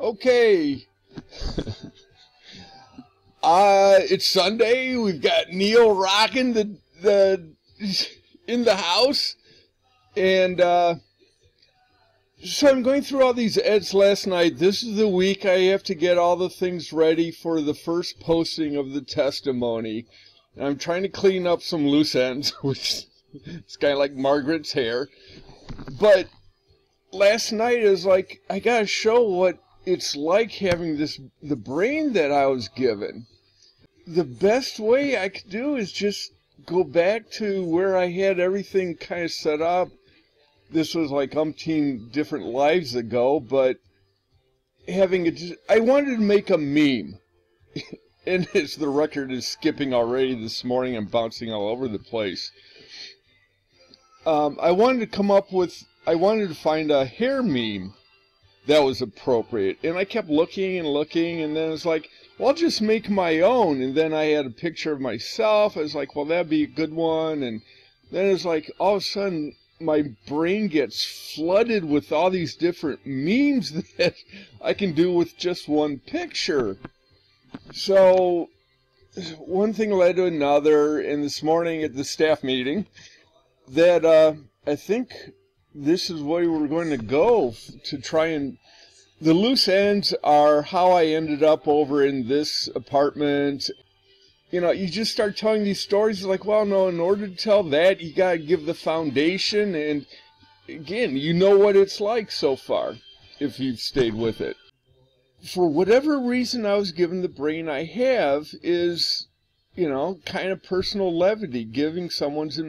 Okay. It's Sunday. We've got Neil rocking the in the house, and so I'm going through all these eds last night. This is the week I have to get all the things ready for the first posting of the testimony. And I'm trying to clean up some loose ends, which is kind of like Margaret's hair. But last night is like, I gotta show what it's like having the brain that I was given. The best way I could do is just go back to where I had everything kind of set up. This was like umpteen different lives ago, but I wanted to make a meme. And as the record is skipping already this morning, I'm bouncing all over the place. I wanted to find a hair meme that was appropriate. And I kept looking and looking, and then it's like, well, I'll just make my own. And then I had a picture of myself. I was like, well, that'd be a good one. And then it's like, all of a sudden, my brain gets flooded with all these different memes that I can do with just one picture. So one thing led to another, and this morning at the staff meeting, that I think this is where we're going to go to try and... The loose ends are how I ended up over in this apartment. You know, you just start telling these stories like, well, no, in order to tell that, you got to give the foundation. And again, you know what it's like so far, if you've stayed with it. For whatever reason I was given the brain I have is, you know, kind of personal levity, giving someone's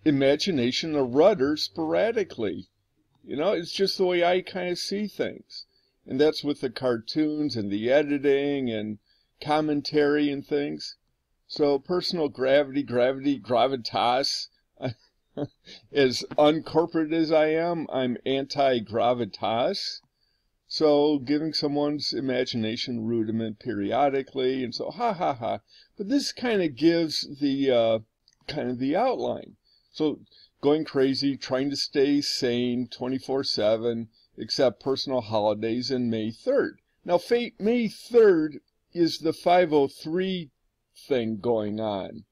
imagination a rudder sporadically. You know, it's just the way I kind of see things. And that's with the cartoons and the editing and commentary and things. So personal gravitas. As uncorporate as I am, I'm anti-gravitas. So giving someone's imagination rudiment periodically, and so ha ha ha. But this kind of gives the the outline. So going crazy, trying to stay sane 24/7, except personal holidays, and May 3rd. Now, May 3rd is the 503 thing going on.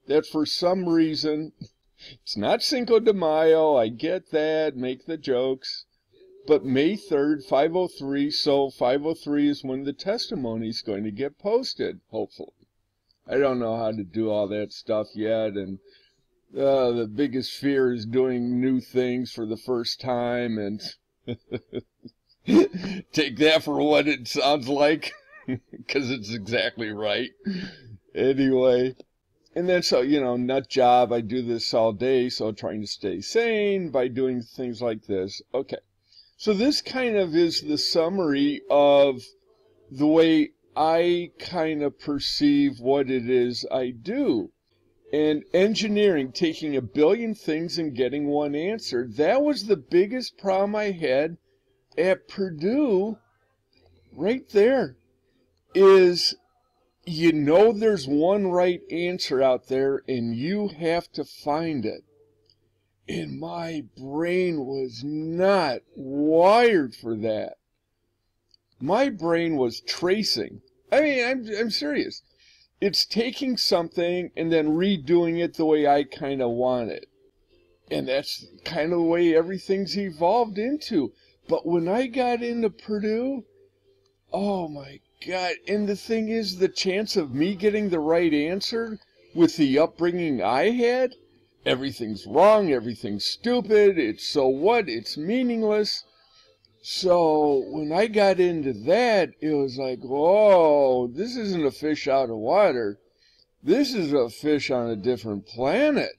That for some reason, it's not Cinco de Mayo, I get that, make the jokes. But May 3rd, 503, so 503 is when the testimony is going to get posted, hopefully. I don't know how to do all that stuff yet, and the biggest fear is doing new things for the first time, and take that for what it sounds like, because it's exactly right. Anyway, and then so, you know, nut job, I do this all day, so trying to stay sane by doing things like this. Okay, so this kind of is the summary of the way I kind of perceive what it is I do. And engineering, taking a billion things and getting one answer, that was the biggest problem I had at Purdue, right there, is you know there's one right answer out there and you have to find it. And my brain was not wired for that. My brain was tracing. I mean, I'm serious. It's taking something and then redoing it the way I kind of want it. And that's kind of the way everything's evolved into. But when I got into Purdue, oh my God. And the thing is, the chance of me getting the right answer with the upbringing I had, everything's wrong, everything's stupid, it's so what, it's meaningless. So when I got into that, it was like, whoa, this isn't a fish out of water. This is a fish on a different planet.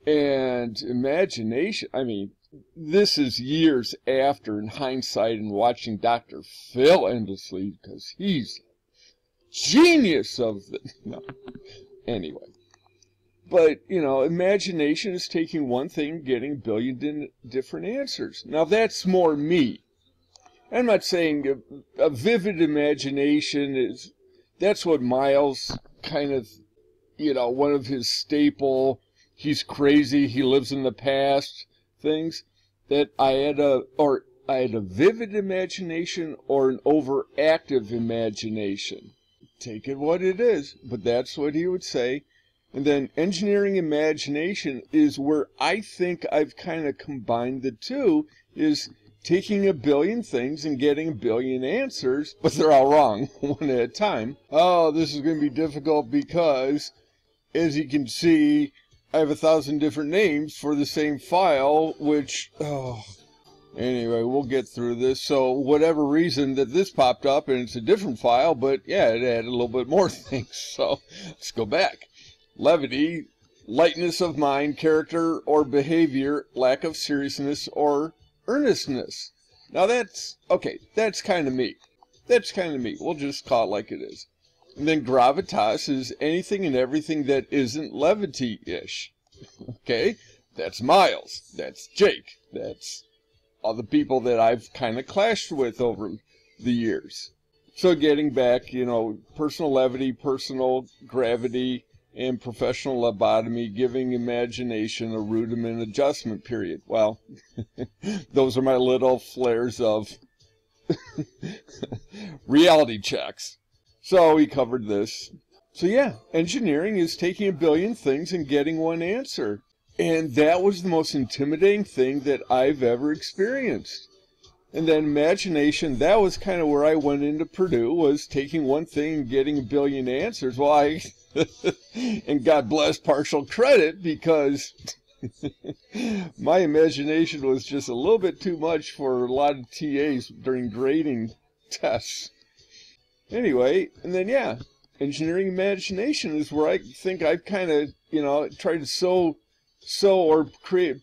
And imagination, I mean, this is years after in hindsight and watching Dr. Phil endlessly, because he's genius of the, no, anyway. But, you know, imagination is taking one thing and getting a billion different answers. Now, that's more me. I'm not saying a vivid imagination is, that's what Miles kind of, you know, one of his staple, he's crazy, he lives in the past things, that I had I had a vivid imagination or an overactive imagination. Take it what it is, but that's what he would say. And then engineering imagination is where I think I've kind of combined the two, is taking a billion things and getting a billion answers, but they're all wrong, one at a time. Oh, this is going to be difficult because, as you can see, I have 1,000 different names for the same file, which, anyway, we'll get through this. So whatever reason that this popped up and it's a different file, but yeah, it added a little bit more things. So let's go back. Levity, lightness of mind, character or behavior, lack of seriousness or earnestness. Now that's, okay, that's kind of me. That's kind of me. We'll just call it like it is. And then gravitas is anything and everything that isn't levity-ish. Okay, that's Miles. That's Jake. That's all the people that I've kind of clashed with over the years. So getting back, you know, personal levity, personal gravity, and professional lobotomy, giving imagination a rudiment adjustment period. Well, those are my little flares of reality checks. So we covered this. So yeah, engineering is taking a billion things and getting one answer. And that was the most intimidating thing that I've ever experienced. And then imagination, that was kind of where I went into Purdue, was taking one thing and getting a billion answers. Well, and God bless partial credit, because my imagination was just a little bit too much for a lot of TAs during grading tests. Anyway, and then yeah, engineering imagination is where I think I've kind of, you know, tried to sew or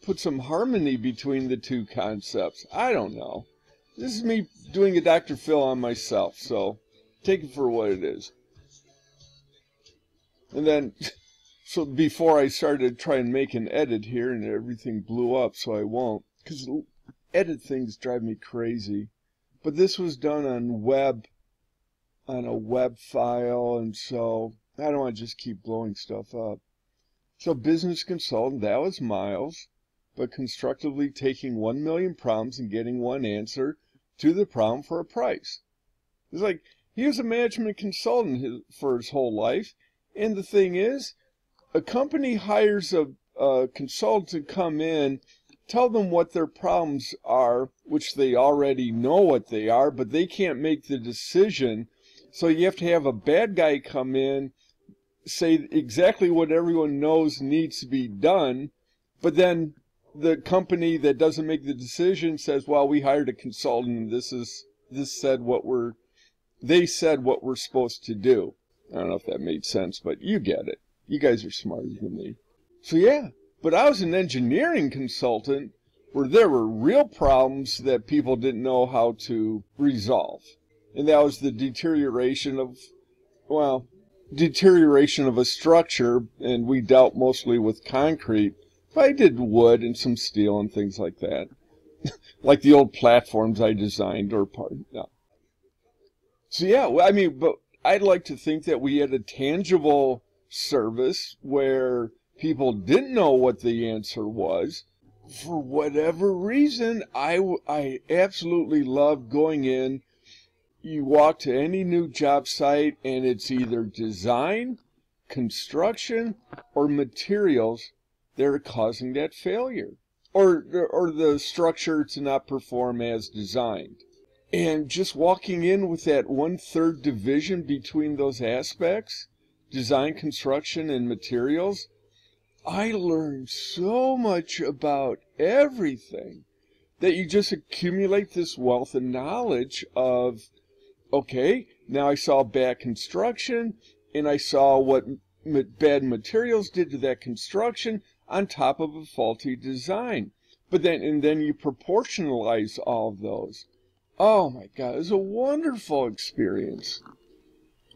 put some harmony between the two concepts. I don't know. This is me doing a Dr. Phil on myself, so take it for what it is. And then, so before I started trying to make an edit here, and everything blew up, so I won't, because edit things drive me crazy. But this was done on a web file, and so I don't want to just keep blowing stuff up. So business consultant, that was Miles, but constructively taking 1 million problems and getting one answer to the problem for a price. It's like, he was a management consultant for his whole life, and the thing is, a company hires a consultant to come in, tell them what their problems are, which they already know what they are, but they can't make the decision. So you have to have a bad guy come in, say exactly what everyone knows needs to be done, but then the company that doesn't make the decision says, well, we hired a consultant and they said what we're supposed to do. I don't know if that made sense, but you get it. You guys are smarter than me. So yeah, but I was an engineering consultant where there were real problems that people didn't know how to resolve. And that was the deterioration of a structure, and we dealt mostly with concrete, but I did wood and some steel and things like that. Like the old platforms I designed or part. No. So yeah, I mean, but I'd like to think that we had a tangible service where people didn't know what the answer was. For whatever reason, I absolutely love going in. You walk to any new job site and it's either design, construction, or materials that are causing that failure, or the structure to not perform as designed. And just walking in with that 1/3 division between those aspects, design, construction, and materials, I learned so much about everything that you just accumulate this wealth of knowledge of, okay, now I saw bad construction, and I saw what bad materials did to that construction on top of a faulty design. But then you proportionalize all of those. Oh my God, it was a wonderful experience.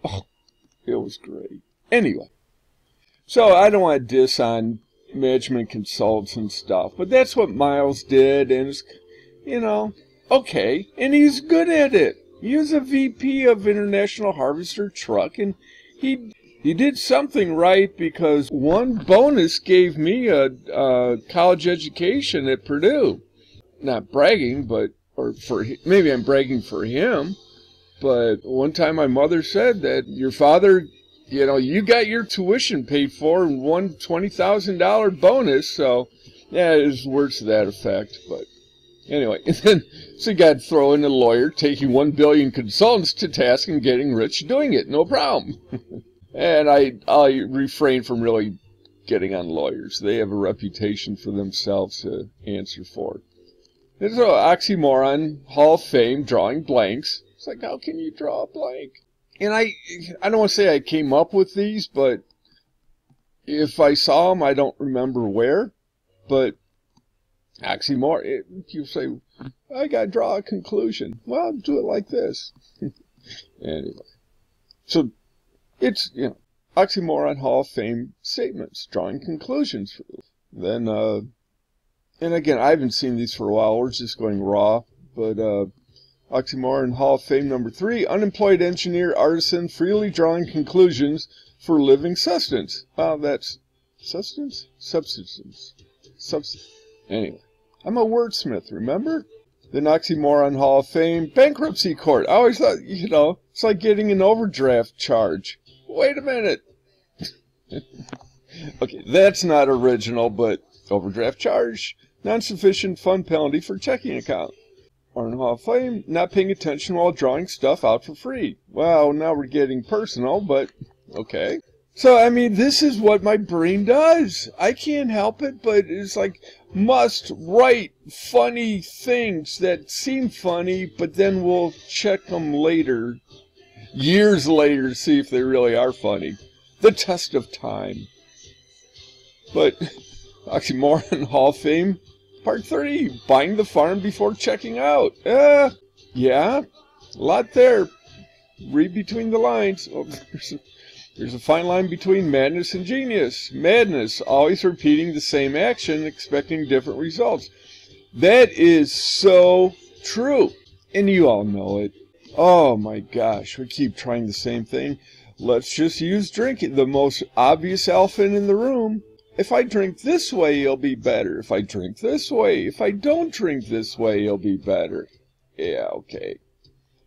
Oh, it was great. Anyway, so I don't want to diss on management consultants and stuff, but that's what Miles did, and it's, you know, okay, and he's good at it. He was a VP of International Harvester Truck, and he did something right, because one bonus gave me a college education at Purdue. Not bragging, but or maybe I'm bragging for him, but one time my mother said that your father, you know, you got your tuition paid for and won $20,000 bonus. So, yeah, it was words to that effect. But anyway, and then, so you got to throw in a lawyer taking 1 billion consultants to task and getting rich doing it. No problem. And I refrain from really getting on lawyers. They have a reputation for themselves to answer for. There's an oxymoron, Hall of Fame, drawing blanks. It's like, how can you draw a blank? And I don't want to say I came up with these, but if I saw them, I don't remember where. But oxymoron, you say, I got to draw a conclusion. Well, do it like this. Anyway. So it's, you know, oxymoron, Hall of Fame statements, drawing conclusions. Then, and again, I haven't seen these for a while. We're just going raw. But oxymoron, Hall of Fame number 3, unemployed engineer, artisan, freely drawing conclusions for living sustenance. That's sustenance? Subsistence. Anyway, I'm a wordsmith, remember? Then oxymoron, Hall of Fame, bankruptcy court. I always thought, you know, it's like getting an overdraft charge. Wait a minute. Okay, that's not original, but overdraft charge, non-sufficient fund penalty for checking account. Or in Hall of Fame, not paying attention while drawing stuff out for free. Well, now we're getting personal, but okay. So, I mean, this is what my brain does. I can't help it, but it's like, must write funny things that seem funny, but then we'll check them later, years later, to see if they really are funny. The test of time. But, oxymoron, Hall of Fame, Part 3, buying the farm before checking out. Yeah, a lot there. Read between the lines. Oh, there's a fine line between madness and genius. Madness, always repeating the same action, expecting different results. That is so true. And you all know it. Oh my gosh, we keep trying the same thing. Let's just use drinking, the most obvious elephant in the room. If I drink this way, it'll be better. If I drink this way, if I don't drink this way, it'll be better. Yeah, okay.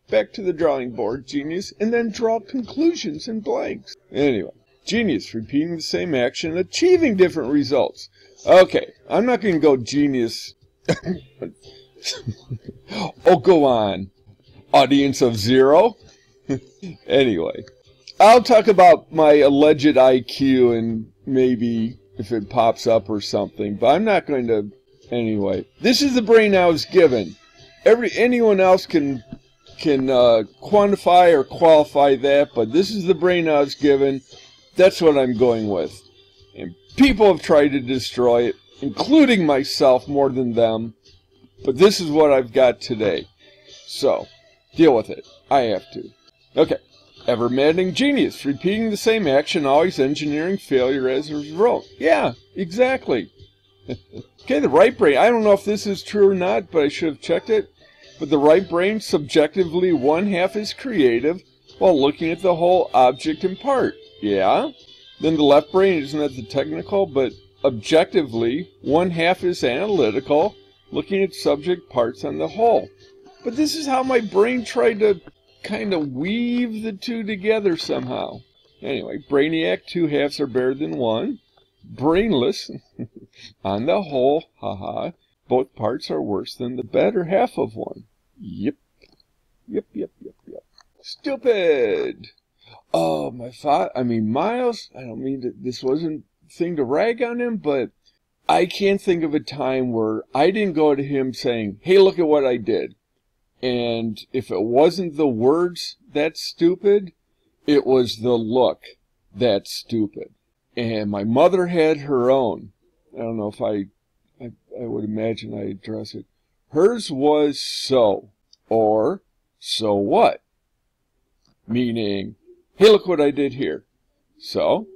Back to the drawing board, genius, and then draw conclusions in blanks. Anyway, genius, repeating the same action, achieving different results. Okay, I'm not going to go genius. Oh, go on. Audience of 0? Anyway, I'll talk about my alleged IQ and maybe if it pops up or something, but I'm not going to. Anyway, this is the brain I was given. Anyone else can quantify or qualify that, but this is the brain I was given. That's what I'm going with. And people have tried to destroy it, including myself more than them, but this is what I've got today. So, deal with it. I have to. Okay. Ever-maddening genius, repeating the same action, always engineering failure as a result. Yeah, exactly. Okay, the right brain. I don't know if this is true or not, but I should have checked it. But the right brain, subjectively, one half is creative, while looking at the whole object in part. Yeah. Then the left brain isn't that the technical, but objectively, one half is analytical, looking at subject parts on the whole. But this is how my brain tried to kind of weave the two together somehow. Anyway, brainiac, 2 halves are better than 1. Brainless, on the whole, haha, both parts are worse than the better half of one. Yep. Stupid! Oh, Miles, I don't mean that this wasn't a thing to rag on him, but I can't think of a time where I didn't go to him saying, hey, look at what I did. And if it wasn't the words that's stupid, it was the look that's stupid. And my mother had her own. I don't know if I would imagine I address it. Hers was so, or so what? Meaning, hey, look what I did here. So,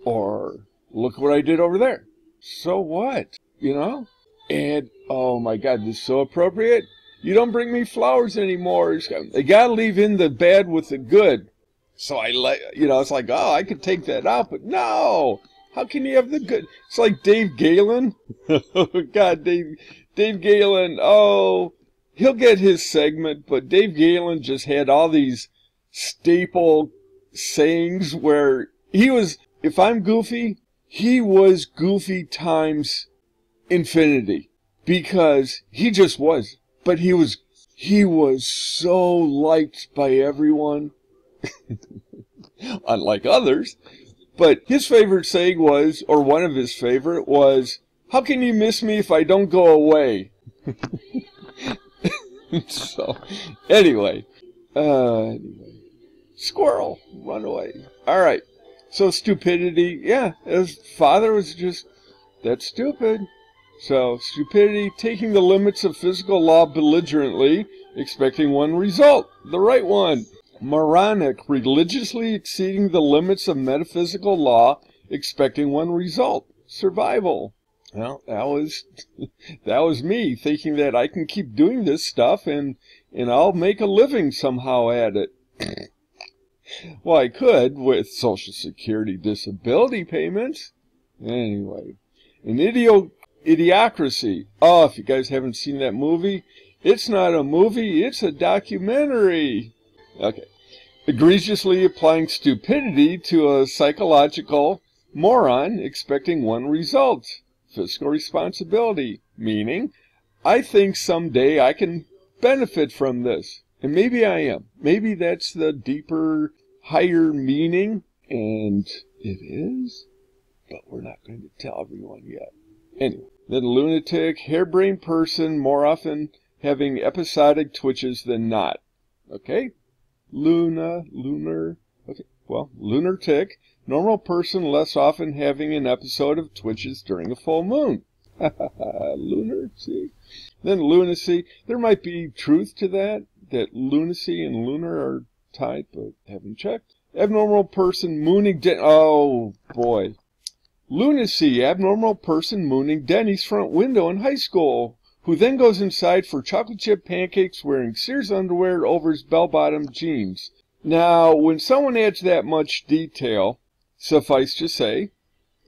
or look what I did over there. So what? You know? And, oh my God, this is so appropriate. You don't bring me flowers anymore. They gotta leave in the bad with the good. So it's like, oh, I could take that out, but no. How can you have the good? It's like Dave Galen. Oh God, Dave Galen. Oh, he'll get his segment, but Dave Galen just had all these staple sayings where he was, if I'm goofy, he was goofy times infinity, because he just was. But he was so liked by everyone, unlike others. But his favorite saying was, or one of his favorite was, "How can you miss me if I don't go away?" So, anyway, squirrel, run away. All right. So stupidity, yeah, his father was just that stupid. So stupidity, taking the limits of physical law belligerently, expecting one result, the right one. Moronic, religiously exceeding the limits of metaphysical law, expecting one result, survival. Well, that was me, thinking that I can keep doing this stuff and I'll make a living somehow at it. Well, I could with Social Security disability payments. Anyway, an idiocracy. Oh, if you guys haven't seen that movie, it's not a movie, it's a documentary. Okay. Egregiously applying stupidity to a psychological moron, expecting one result. Fiscal responsibility, meaning, I think someday I can benefit from this. And maybe I am. Maybe that's the deeper, higher meaning, and it is, but we're not going to tell everyone yet. Anyway, then lunatic, harebrained person, more often having episodic twitches than not. Okay? Lunar, okay, well, lunatic, normal person less often having an episode of twitches during a full moon. Lunacy. Then lunacy, there might be truth to that lunacy and lunar are tied, but haven't checked. Abnormal person mooning, oh boy. Lunacy, abnormal person mooning Denny's front window in high school, who then goes inside for chocolate chip pancakes wearing Sears underwear over his bell-bottom jeans. Now, when someone adds that much detail, suffice to say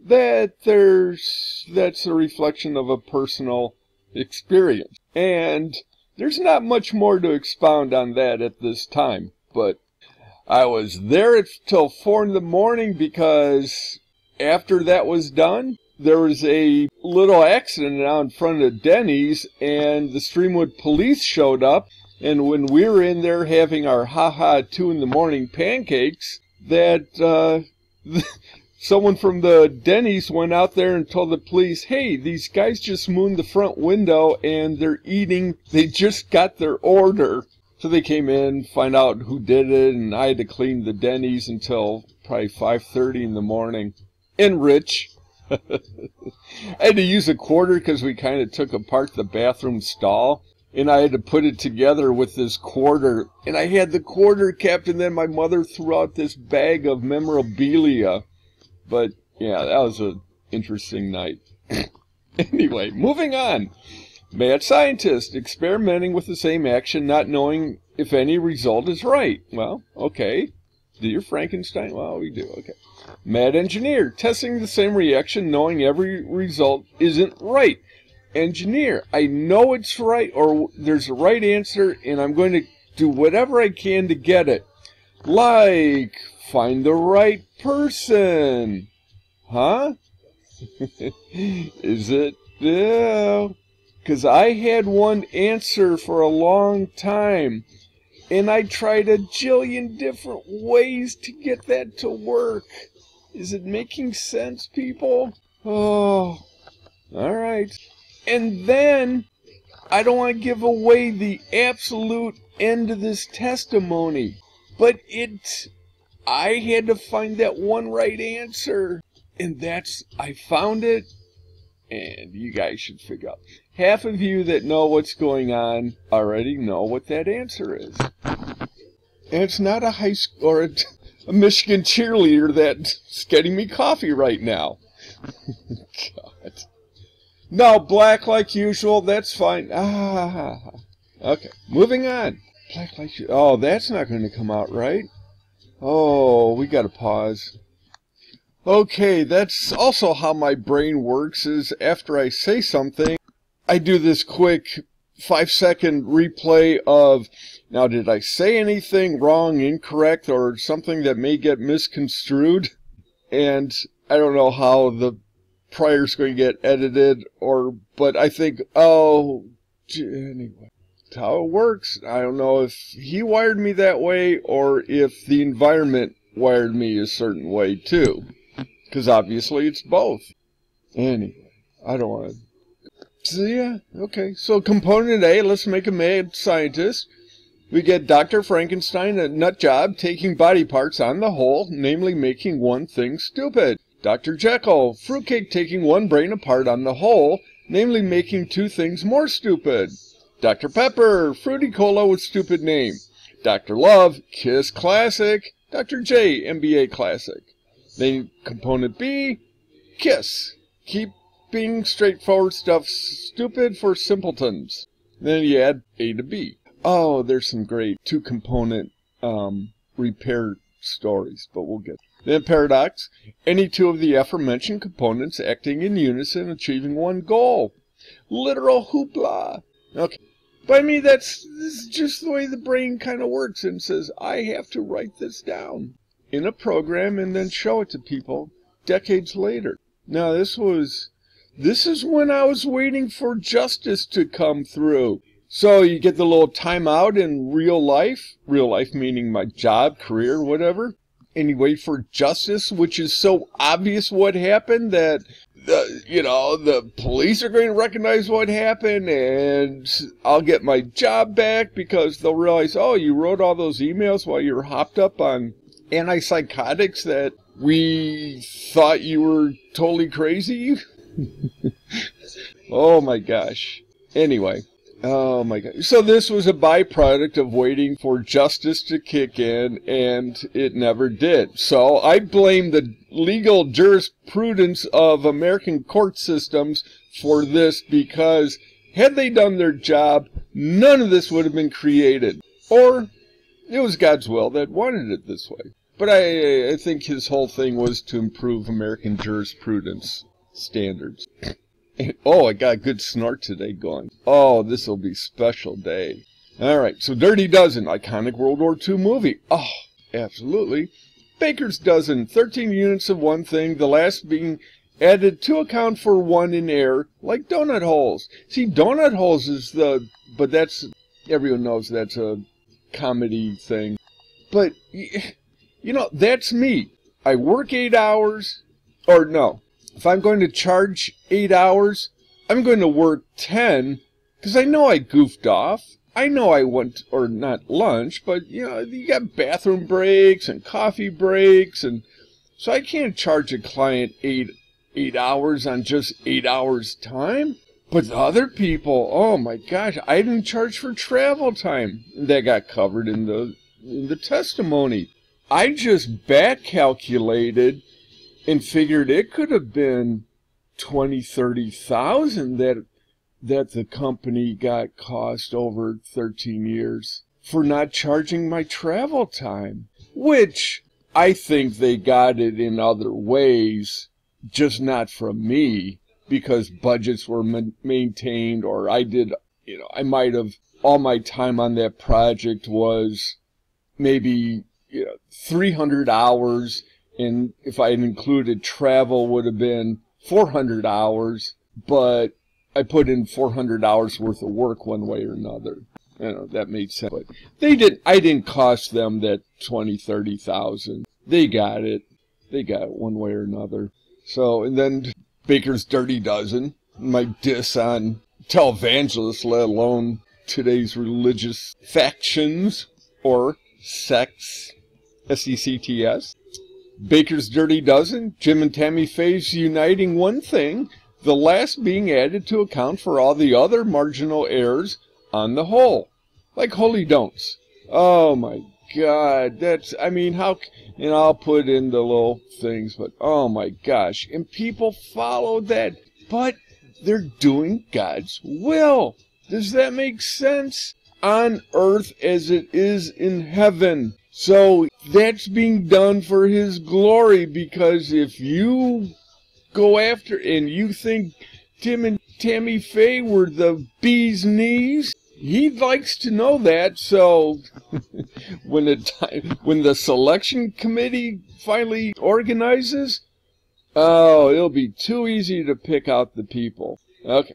that that's a reflection of a personal experience. And there's not much more to expound on that at this time, but I was there till 4 in the morning because after that was done, there was a little accident out in front of Denny's, and the Streamwood police showed up, and when we were in there having our 2 in the morning pancakes, that someone from the Denny's went out there and told the police, hey, these guys just mooned the front window and they just got their order. So they came in, find out who did it, and I had to clean the Denny's until probably 5:30 in the morning. And Rich. I had to use a quarter because we kind of took apart the bathroom stall, and I had to put it together with this quarter. And I had the quarter kept, and then my mother threw out this bag of memorabilia. But, yeah, that was an interesting night. Anyway, moving on. Mad scientist, experimenting with the same action, not knowing if any result is right. Well, okay. Do your Frankenstein? Well, we do, okay. Mad engineer, testing the same reaction, knowing every result isn't right. Engineer, I know it's right, or there's a right answer, and I'm going to do whatever I can to get it. Like, find the right person. Huh? Is it? Yeah. Because I had one answer for a long time, and I tried a jillion different ways to get that to work. Is it making sense, people? Oh, all right. And then, I don't want to give away the absolute end of this testimony, but I had to find that one right answer, and I found it, and you guys should figure out. Half of you that know what's going on already know what that answer is. And it's not a high school or a Michigan cheerleader that's getting me coffee right now. God. No, black like usual, that's fine. Okay, moving on. Black like usual. Oh, that's not going to come out right. Oh, we got to pause. Okay, that's also how my brain works, is after I say something, I do this quick 5-second replay of, now did I say anything wrong, incorrect, or something that may get misconstrued? And I don't know how the prior's going to get edited, but I think, anyway, that's how it works. I don't know if he wired me that way or if the environment wired me a certain way too. Because obviously it's both. Anyway, I don't want to. So yeah, okay. So component A, let's make a mad scientist. We get Dr. Frankenstein, a nut job, taking body parts on the whole, namely making one thing stupid. Dr. Jekyll, fruitcake, taking one brain apart on the whole, namely making two things more stupid. Dr. Pepper, fruity cola with stupid name. Dr. Love, Kiss classic. Dr. J, NBA classic. Then component B, Kiss, keeping straightforward stuff stupid for simpletons. Then you add A to B. Oh, there's some great two-component repair stories, but we'll get. Then paradox, any two of the aforementioned components acting in unison, achieving one goal. Literal hoopla. Okay. But I mean, this is just the way the brain kind of works, and says, I have to write this down in a program and then show it to people decades later. Now, this is when I was waiting for justice to come through. So you get the little timeout in real life meaning my job, career, whatever, and you wait for justice, which is so obvious what happened that the police are going to recognize what happened, and I'll get my job back because they'll realize, oh, you wrote all those emails while you were hopped up on antipsychotics that we thought you were totally crazy. Oh my gosh. Anyway. Oh my God. So this was a byproduct of waiting for justice to kick in, and it never did. So I blame the legal jurisprudence of American court systems for this, because had they done their job, none of this would have been created. Or it was God's will that wanted it this way. But I think his whole thing was to improve American jurisprudence standards. Oh, I got a good snort today going. Oh, this will be a special day. All right, so Dirty Dozen, iconic World War II movie. Oh, absolutely. Baker's Dozen, 13 units of one thing, the last being added to account for one in air, like donut holes. See, donut holes is but that's, everyone knows that's a comedy thing. But, that's me. I work 8 hours, or no. If I'm going to charge 8 hours, I'm going to work 10, because I know I goofed off. I know I went, or not lunch, but, you got bathroom breaks and coffee breaks, and so I can't charge a client 8 hours on just 8 hours time. But the other people, oh my gosh, I didn't charge for travel time. That got covered in the testimony. I just back calculated and figured it could have been 20,000, 30,000 that the company got cost over 13 years for not charging my travel time, which I think they got it in other ways, just not from me, because budgets were maintained, or I might have, all my time on that project was maybe 300 hours. And if I had included travel, would have been 400 hours, but I put in 400 hours worth of work one way or another. That made sense. But I didn't cost them that 30,000. They got it. They got it one way or another. So, and then Baker's Dirty Dozen, my diss on televangelists, let alone today's religious factions, or sects, S-E-C-T-S. Baker's Dirty Dozen, Jim and Tammy Faye's uniting one thing, the last being added to account for all the other marginal errors on the whole. Like holy don'ts. Oh my God, how, and I'll put in the little things, but oh my gosh, and people follow that, but they're doing God's will. Does that make sense? On earth as it is in heaven. So that's being done for his glory, because if you go after and you think Tim and Tammy Faye were the bee's knees? He likes to know that, so when the selection committee finally organizes, oh, it'll be too easy to pick out the people. Okay.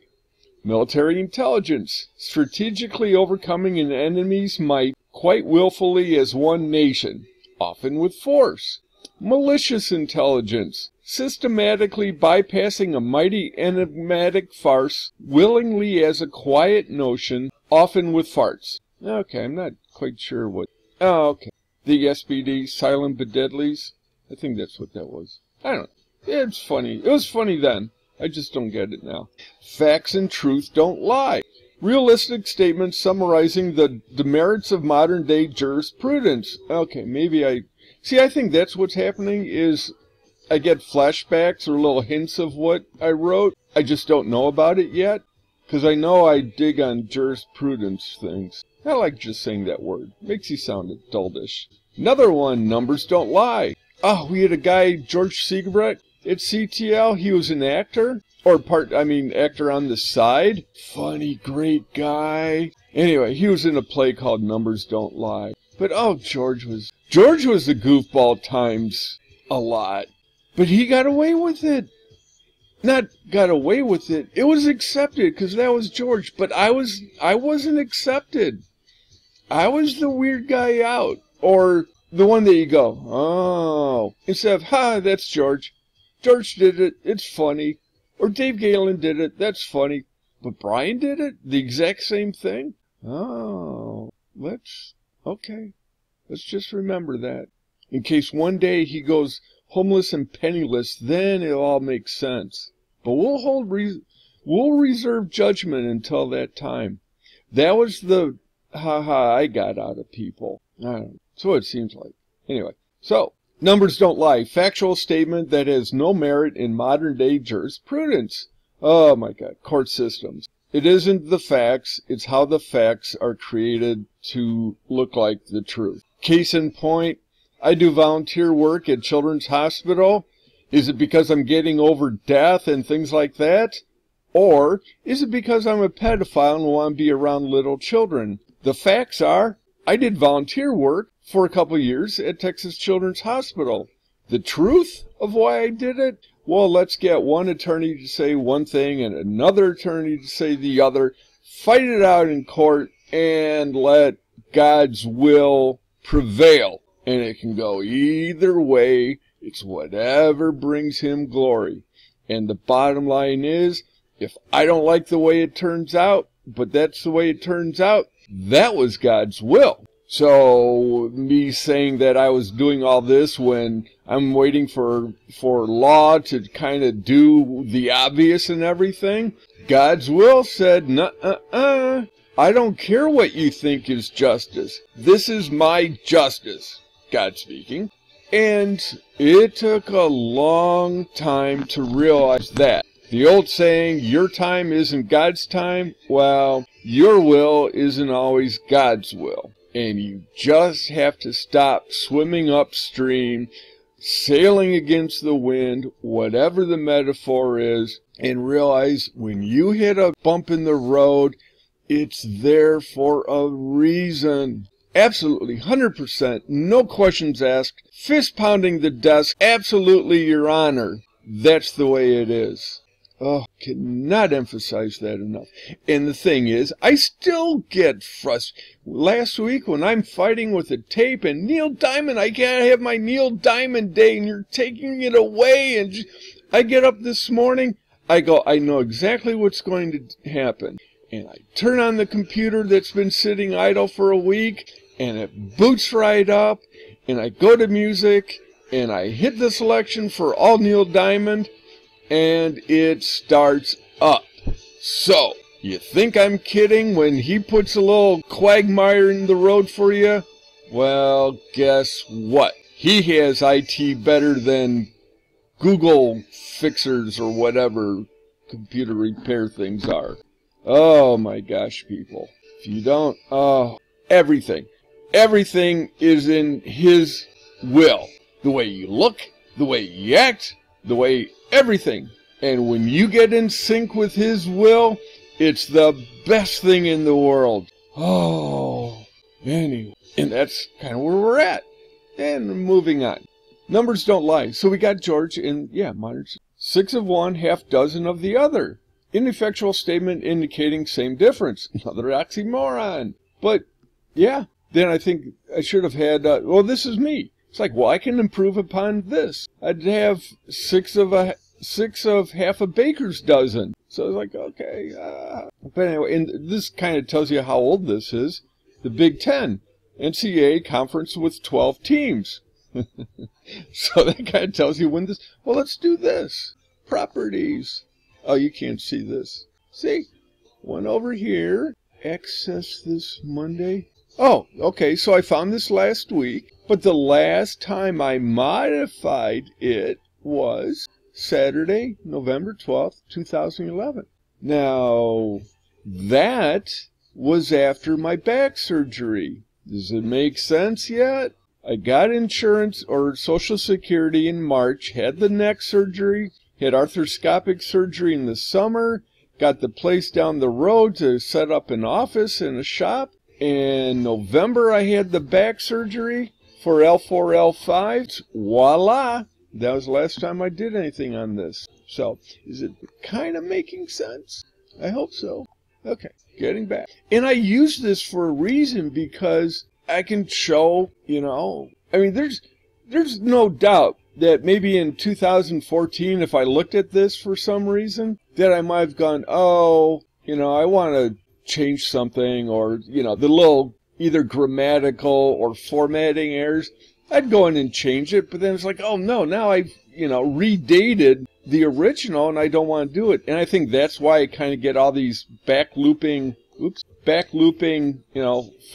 Military intelligence, strategically overcoming an enemy's might quite willfully as one nation, often with force. Malicious intelligence, systematically bypassing a mighty enigmatic farce, willingly as a quiet notion, often with farts. Okay, I'm not quite sure what... Oh, okay. The SPD, silent but deadlies? I think that's what that was. I don't know. It's funny. It was funny then. I just don't get it now. Facts and truth don't lie. Realistic statements summarizing the demerits of modern-day jurisprudence. Okay, maybe I think that's what's happening is I get flashbacks or little hints of what I wrote. I just don't know about it yet, because I know I dig on jurisprudence things. I like just saying that word. Makes you sound adultish. Another one, numbers don't lie. Oh, we had a guy, George Seibrecht, at CTL. He was an actor. Actor on the side. Funny, great guy. Anyway, he was in a play called Numbers Don't Lie. But, oh, George was the goofball times a lot. But he got away with it. Not got away with it. It was accepted, because that was George. But I wasn't accepted. I was the weird guy out. Or the one that you go, oh. Instead of, ha, that's George. George did it. It's funny. Or Dave Galen did it. That's funny. But Brian did it? The exact same thing? Oh. Okay. Let's just remember that. In case one day he goes homeless and penniless, then it'll all make sense. But we'll reserve judgment until that time. That was the ha-ha I got out of people. I don't know. So it seems like. Anyway. So. Numbers don't lie. Factual statement that has no merit in modern-day jurisprudence. Oh, my God. Court systems. It isn't the facts. It's how the facts are created to look like the truth. Case in point, I do volunteer work at Children's Hospital. Is it because I'm getting over death and things like that? Or is it because I'm a pedophile and want to be around little children? The facts are, I did volunteer work for a couple years at Texas Children's Hospital. The truth of why I did it? Well, let's get one attorney to say one thing and another attorney to say the other. Fight it out in court and let God's will prevail. And it can go either way. It's whatever brings him glory. And the bottom line is, if I don't like the way it turns out, but that's the way it turns out, that was God's will. So, me saying that I was doing all this when I'm waiting for law to kind of do the obvious and everything, God's will said, nuh-uh-uh. I don't care what you think is justice. This is my justice, God speaking. And it took a long time to realize that. The old saying, your time isn't God's time, well, your will isn't always God's will. And you just have to stop swimming upstream, sailing against the wind, whatever the metaphor is, and realize when you hit a bump in the road, it's there for a reason. Absolutely, 100%, no questions asked, fist pounding the desk, absolutely, Your Honor. That's the way it is. Oh, cannot emphasize that enough. And the thing is, I still get frustrated. Last week when I'm fighting with a tape and Neil Diamond, I can't have my Neil Diamond day and you're taking it away. And I get up this morning, I go, I know exactly what's going to happen. And I turn on the computer that's been sitting idle for a week and it boots right up. And I go to music and I hit the selection for all Neil Diamond. And it starts up. So, you think I'm kidding when he puts a little quagmire in the road for you? Well, guess what? He has IT better than Google fixers or whatever computer repair things are. Oh my gosh, people. If you don't, everything. Everything is in his will. The way you look, the way you act, the way everything. And when you get in sync with his will, it's the best thing in the world. Oh, anyway. And that's kind of where we're at. And moving on. Numbers don't lie. So we got George in, modern 6 of one, half dozen of the other. Ineffectual statement indicating same difference. Another oxymoron. But, yeah, then I think I should have had, this is me. It's like, well, I can improve upon this. I'd have 6 of half a baker's dozen. So I was like, okay. But anyway, and this kind of tells you how old this is. The Big Ten. NCAA conference with 12 teams. So that kind of tells you when this... Well, let's do this. Properties. Oh, you can't see this. See? One over here. Access this Monday. Oh, okay, so I found this last week. But the last time I modified it was Saturday, November 12th, 2011. Now, that was after my back surgery. Does it make sense yet? I got insurance or Social Security in March, had the neck surgery, had arthroscopic surgery in the summer, got the place down the road to set up an office and a shop. In November, I had the back surgery for L4, L5. Voila! That was the last time I did anything on this. So, is it kind of making sense? I hope so. Okay, getting back. And I use this for a reason because I can show, I mean, there's no doubt that maybe in 2014, if I looked at this for some reason, that I might have gone, I want to change something, or, the little either grammatical or formatting errors. I'd go in and change it, but then it's like, oh no, now I've, redated the original and I don't want to do it. And I think that's why I kind of get all these back looping, 4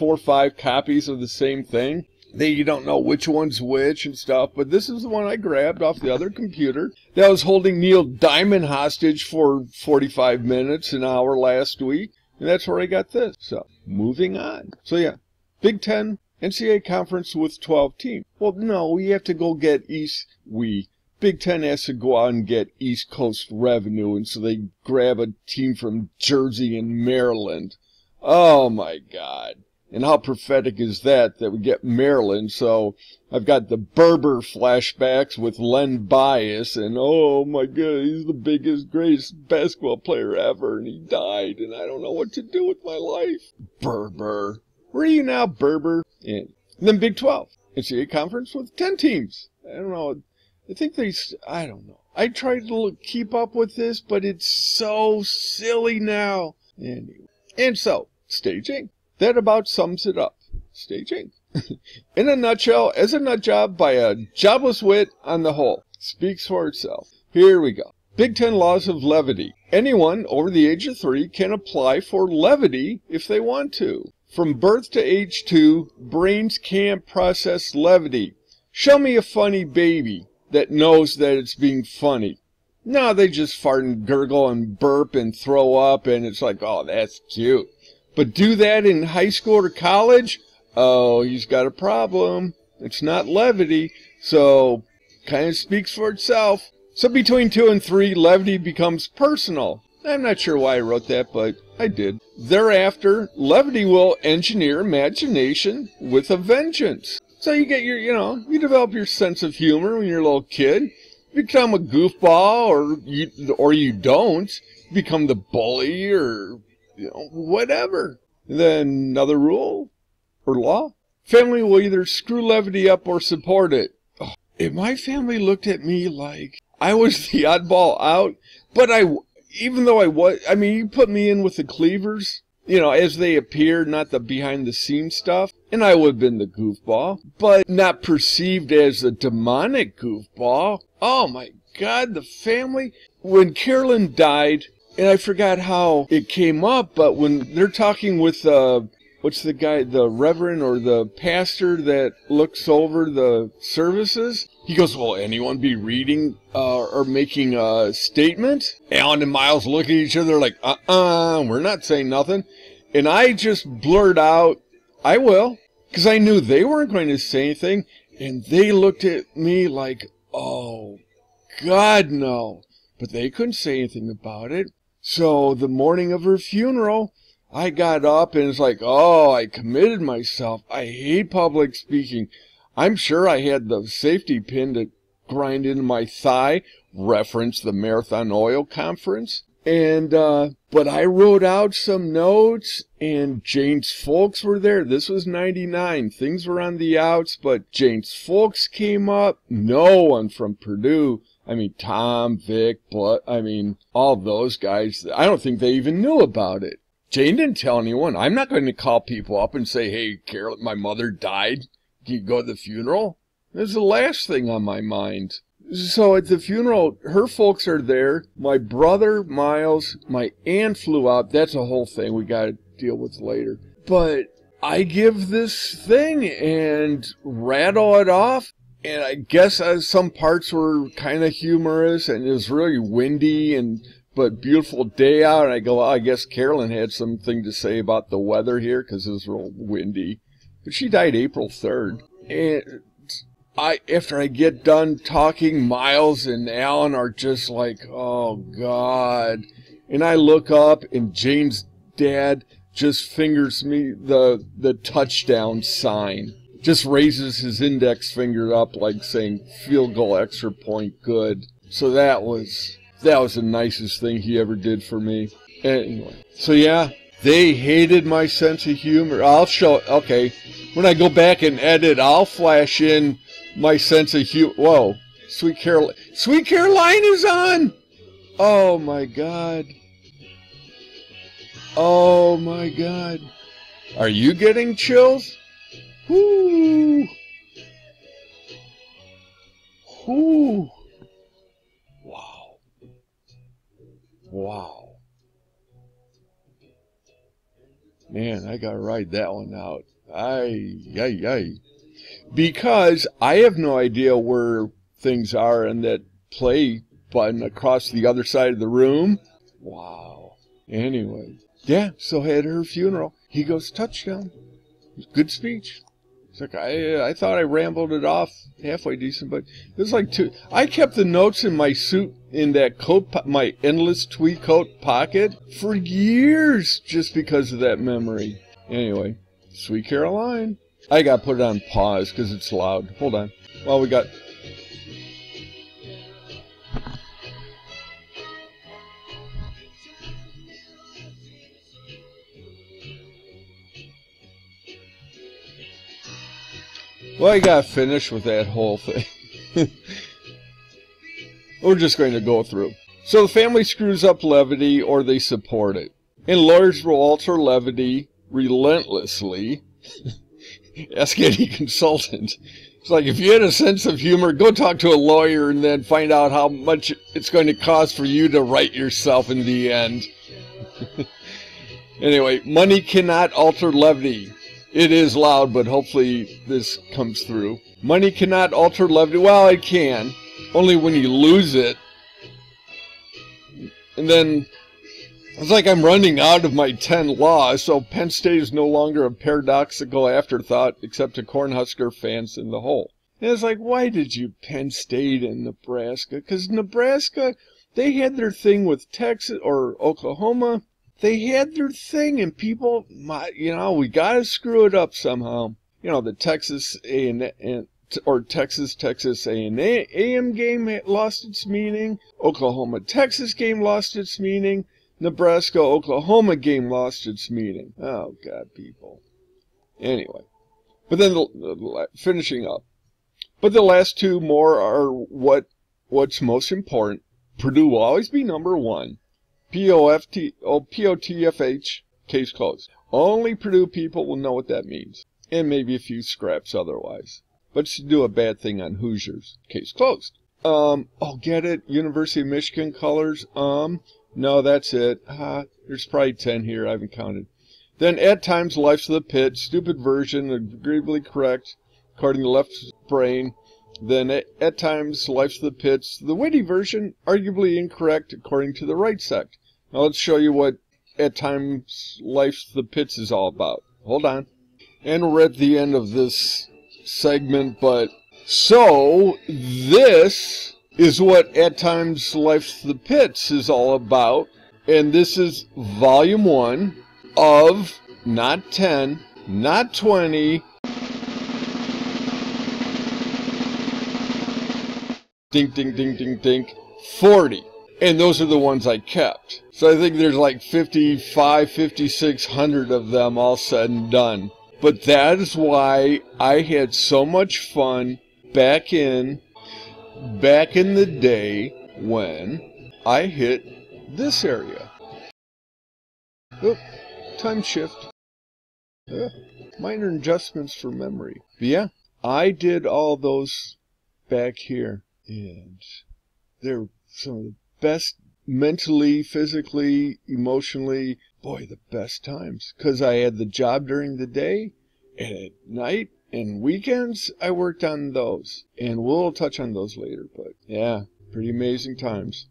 or 5 copies of the same thing. You don't know which one's which and stuff, but this is the one I grabbed off the other computer that was holding Neil Diamond hostage for 45 minutes, an hour last week, and that's where I got this. So, moving on. So yeah, Big Ten, NCAA conference with 12 teams. Well, no, we have to go get Big Ten has to go out and get East Coast revenue, and so they grab a team from Jersey and Maryland. Oh my God. And how prophetic is that we get Maryland? So I've got the Berber flashbacks with Len Bias, and oh my God, he's the biggest, greatest basketball player ever, and he died, and I don't know what to do with my life. Berber. Where are you now, Berber? And then Big 12. NCAA conference with 10 teams. I don't know. I don't know. I tried to keep up with this, but it's so silly now. Anyway. And so, staging. That about sums it up. Staging. In a nutshell, as a nut job by a jobless wit on the whole. Speaks for itself. Here we go. Big Ten laws of levity. Anyone over the age of 3 can apply for levity if they want to. From birth to age 2, brains can't process levity. Show me a funny baby that knows that it's being funny. No, they just fart and gurgle and burp and throw up, and it's like, oh, that's cute. But do that in high school or college? Oh, he's got a problem. It's not levity, so kind of speaks for itself. So between 2 and 3, levity becomes personal. I'm not sure why I wrote that, but I did. Thereafter, levity will engineer imagination with a vengeance. So you get your, you develop your sense of humor when you're a little kid. You become a goofball, or you don't. You become the bully, or, whatever. And then another rule, or law. Family will either screw levity up or support it. Oh, if my family looked at me like I was the oddball out, but even though you put me in with the Cleavers, as they appeared, not the behind-the-scenes stuff, and I would have been the goofball, but not perceived as a demonic goofball. Oh my God, the family. When Carolyn died, and I forgot how it came up, but when they're talking with, what's the guy, the reverend or the pastor that looks over the services, he goes, will anyone be reading or making a statement? Alan and Miles look at each other like, we're not saying nothing. And I just blurred out, I will, because I knew they weren't going to say anything. And they looked at me like, oh, God, no. but they couldn't say anything about it. So the morning of her funeral, I got up and it's like, oh, I committed myself. I hate public speaking. I'm sure I had the safety pin to grind into my thigh, reference the Marathon Oil Conference. And, but I wrote out some notes, and Jane's folks were there. This was 99. Things were on the outs, but Jane's folks came up. No one from Purdue. I mean, Tom, Vic, all those guys. I don't think they even knew about it. Jane didn't tell anyone. I'm not going to call people up and say, hey, Carol, my mother died. Can you go to the funeral? That's the last thing on my mind. So at the funeral, her folks are there. My brother, Miles, my aunt flew out. That's a whole thing we got to deal with later. But I give this thing and rattle it off. And I guess some parts were kind of humorous, and it was really windy, but beautiful day out. And I go, well, I guess Carolyn had something to say about the weather here because it was real windy. But she died April 3rd. And after I get done talking, Miles and Alan are just like, oh, God. And I look up, and Jane's dad just fingers me the touchdown sign. Just raises his index finger up like saying, field goal, extra point, good. So that was the nicest thing he ever did for me. Anyway, so yeah, they hated my sense of humor. Okay, when I go back and edit, I'll flash in my sense of humor. Whoa, Sweet Caroline is on! Oh my God. Oh my God. Are you getting chills? Whoo! Whoo! Wow. Wow. Man, I gotta ride that one out. Ay. Because I have no idea where things are in that play button across the other side of the room. Wow. Anyway. Yeah, so at her funeral, he goes, touchdown. Good speech. It's like, I thought I rambled it off halfway decent, but it was like two. I kept the notes in my suit, in that coat, my endless tweed coat pocket for years just because of that memory. Anyway, Sweet Caroline. I got to put it on pause because it's loud. Hold on. Well, we got... Well, I got to finish with that whole thing. We're just going to go through. So the family screws up levity or they support it. And lawyers will alter levity relentlessly. Ask any consultant. It's like, if you had a sense of humor, go talk to a lawyer and then find out how much it's going to cost for you to write yourself in the end. Anyway, money cannot alter levity. It is loud, but hopefully this comes through. Money cannot alter levity. Well, it can. Only when you lose it. And then, it's like I'm running out of my 10 laws, so Penn State is no longer a paradoxical afterthought except to Cornhusker fans in the whole. And it's like, why did you Penn State and Nebraska? Because Nebraska, they had their thing with Texas or Oklahoma. They had their thing, and people, we got to screw it up somehow. The Texas Texas A&M game lost its meaning. Oklahoma Texas game lost its meaning. Nebraska Oklahoma game lost its meaning. Oh God, people. Anyway, but then finishing up. But the last two more are what's most important. Purdue will always be number one. POTFH, case closed. Only Purdue people will know what that means. And maybe a few scraps otherwise. But to do a bad thing on Hoosiers, case closed. Get it? University of Michigan colors? No, that's it. There's probably 10 here, I haven't counted. Then at times, life's the pit, stupid version, agreeably correct, according to left brain. Then at times, life's the pits, the witty version, arguably incorrect, according to the right sect. Now let's show you what at times life's the pits is all about. Hold on. And we're at the end of this segment, but so this is what At Times Life's the Pits is all about. And this is volume 1 of not 10, not 20, dink, dink, dink, dink, dink, 40. And those are the ones I kept. So I think there's like 5,600 of them all said and done. But that is why I had so much fun back in the day when I hit this area. Oh, time shift. Minor adjustments for memory. But yeah, I did all those back here. And they're some of the best, mentally, physically, emotionally, boy, the best times. Because I had the job during the day, and at night and weekends, I worked on those. And we'll touch on those later. But yeah, pretty amazing times.